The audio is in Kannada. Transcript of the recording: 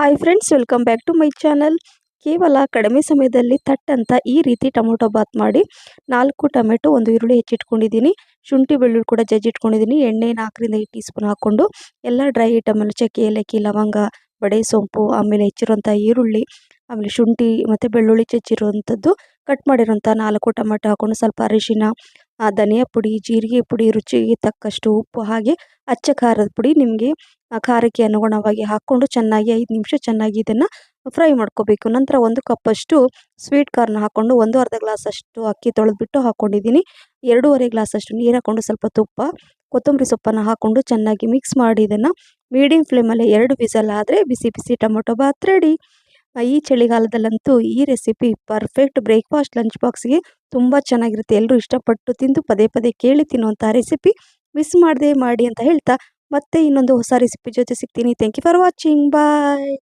Hi friends, welcome back to my channel. ಕೇವಲ ಕಡಿಮೆ ಸಮಯದಲ್ಲಿ ಥಟ್ ಅಂತ ಈ ರೀತಿ ಟೊಮೊಟೊ ಬಾತ್ ಮಾಡಿ 4 ಟೊಮೆಟೊ, 1 ಈರುಳ್ಳಿ ಹೆಚ್ಚಿಟ್ಕೊಂಡಿದ್ದೀನಿ. ಶುಂಠಿ ಬೆಳ್ಳುಳ್ಳಿ ಕೂಡ ಜಜ್ಜಿಟ್ಕೊಂಡಿದ್ದೀನಿ. ಎಣ್ಣೆ 4ರಿಂದ 5 ಟೀ ಸ್ಪೂನ್ ಹಾಕ್ಕೊಂಡು ಎಲ್ಲ ಡ್ರೈ ಐಟಮಲ್ಲಿ ಚಕ್ಕೆ, ಏಲಕ್ಕಿ, ಲವಂಗ, ಬಡೆ ಸೊಂಪು, ಆಮೇಲೆ ಹೆಚ್ಚಿರುವಂಥ ಈರುಳ್ಳಿ, ಆಮೇಲೆ ಶುಂಠಿ ಮತ್ತು ಬೆಳ್ಳುಳ್ಳಿ ಜಜ್ಜಿರುವಂಥದ್ದು, ಕಟ್ ಮಾಡಿರೋಂಥ 4 ಟೊಮೆಟೊ ಹಾಕ್ಕೊಂಡು ಸ್ವಲ್ಪ ಅರಿಶಿನ, ಧನಿಯಾ ಪುಡಿ, ಜೀರಿಗೆ ಪುಡಿ, ರುಚಿಗೆ ತಕ್ಕಷ್ಟು ಉಪ್ಪು, ಹಾಗೆ ಅಚ್ಚ ಖಾರದ ಪುಡಿ ನಿಮಗೆ ಖಾರಕ್ಕೆ ಅನುಗುಣವಾಗಿ ಹಾಕ್ಕೊಂಡು ಚೆನ್ನಾಗಿ 5 ನಿಮಿಷ ಚೆನ್ನಾಗಿ ಇದನ್ನು ಫ್ರೈ ಮಾಡ್ಕೋಬೇಕು. ನಂತರ 1 ಕಪ್ಪಷ್ಟು ಸ್ವೀಟ್ ಕಾರ್ನ್ ಹಾಕ್ಕೊಂಡು 1 ಗ್ಲಾಸಷ್ಟು ಅಕ್ಕಿ ತೊಳೆದ್ಬಿಟ್ಟು ಹಾಕ್ಕೊಂಡಿದ್ದೀನಿ. 2.5 ಗ್ಲಾಸಷ್ಟು ನೀರು ಹಾಕ್ಕೊಂಡು ಸ್ವಲ್ಪ ತುಪ್ಪ, ಕೊತ್ತಂಬರಿ ಸೊಪ್ಪನ್ನು ಹಾಕ್ಕೊಂಡು ಚೆನ್ನಾಗಿ ಮಿಕ್ಸ್ ಮಾಡಿ ಇದನ್ನು ಮೀಡಿಯಂ ಫ್ಲೇಮಲ್ಲಿ 2 ವಿಸಲ್ ಆದರೆ ಬಿಸಿ ಬಿಸಿ ಟೊಮೊಟೊ ಬಾತ್ ರೆಡಿ. ಈ ಚಳಿಗಾಲದಲ್ಲಂತೂ ಈ ರೆಸಿಪಿ ಪರ್ಫೆಕ್ಟ್ ಬ್ರೇಕ್ಫಾಸ್ಟ್, ಲಂಚ್ ಬಾಕ್ಸ್ಗೆ ತುಂಬ ಚೆನ್ನಾಗಿರುತ್ತೆ. ಎಲ್ಲರೂ ಇಷ್ಟಪಟ್ಟು ತಿಂದು ಪದೇ ಪದೇ ಕೇಳಿ ತಿನ್ನುವಂಥ ರೆಸಿಪಿ. ಮಿಸ್ ಮಾಡದೆ ಮಾಡಿ ಅಂತ ಹೇಳ್ತಾ ಮತ್ತೆ ಇನ್ನೊಂದು ಹೊಸ ರೆಸಿಪಿ ಜೊತೆ ಸಿಗ್ತೀನಿ. Thank you for watching. Bye.